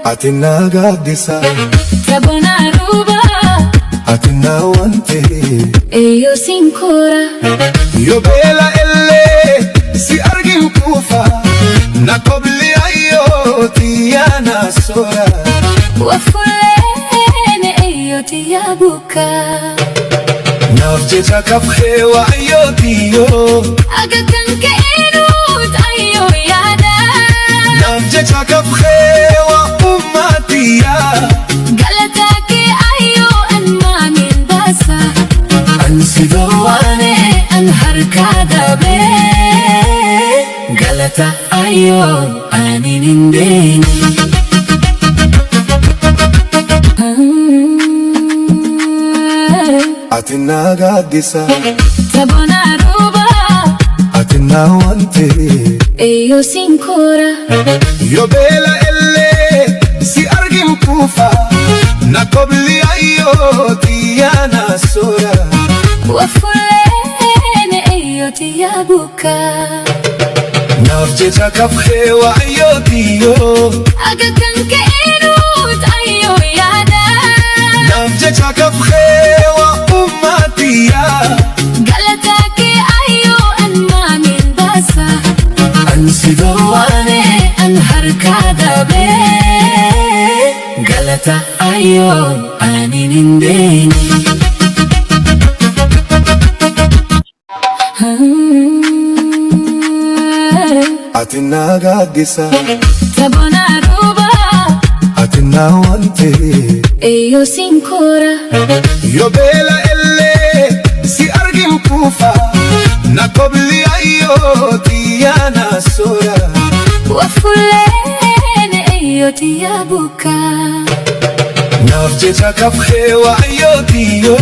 Atina gaddisa Tabona ruba Atina wante Eyo sinkora Yo bela elle Si argin kufa Na kobli ayo Tiyana sora Wafulene eyo tiyabuka Nafje chakaf hewa ayo tiyo Aga kanke enut ayo yada Nafje chakaf hewa ummatiya Galataki ayo an mamin basa Ansi Wane an harkada be Galata ayo anin indeni Atina gaddisa Tabona ruba Atina wante Eyo sinkora Yo bela elle Si argin kufa Na kobli ayo Tiyana sora Wafulene eyo tiyabuka Nafje chakaf hewa ayo tiyo Aga kanke enut ayo yada Nafje chakaf hewa ummatiya Galataki ayo an mamin basa Ansi Wane an harkada be Galata ayo anin indeni Atina gaddisa Tabona ruba Atina wante Eyo sinkora Yo bela elle Si argin kufa Na kobli ayo Tiyana sora Wafulene eyo tiyabuka Nafje chakaf hewa ayo tiyo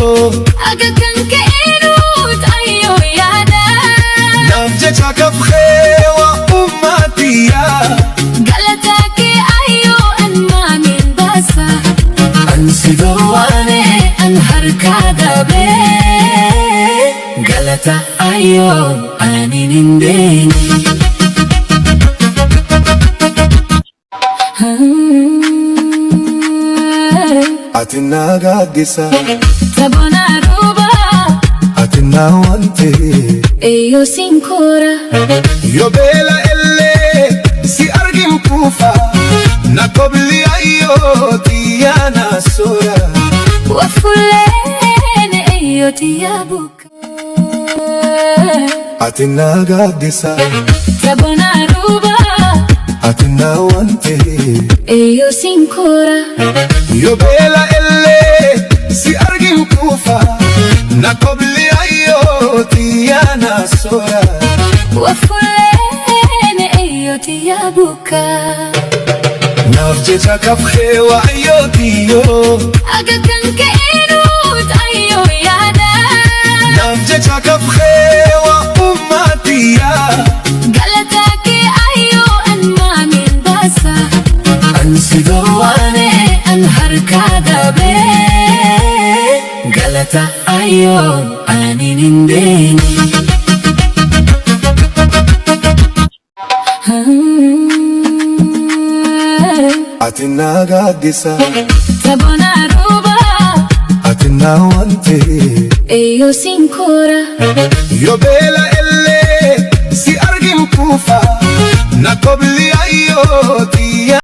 Aga kanke enut ayo yada Nafje chakaf hewa ummatiya Galataki ayo an mamin basa Ansi Wane an harkada be Galata ayo anin indeni Atina gaddisa Tabona ruba Atina wante Eyo sinkora Yo bela elle Si argin kufa Na kobli ayo Tiyana sora Wafulene eyo tiyabuka Atina gaddisa Tabona ruba Atina wante Eyo sinkora Yo bela elle Si argin kufa Na kobli ayo Tiyana sora Wafulene eyo tiyabuka Nafje chakaf hewa ayo tiyo Aga kanke enut ayo yada Nafje chakaf hewa ummatiya Galataki ayo an mamin basa Ansi Wane an harkada be Galata ayo anin indeni Atina gaddisa Tabona ruba Atina wante Eyo sinkora Yo bela elle Si argin kufa Na kobli ayo Tiyana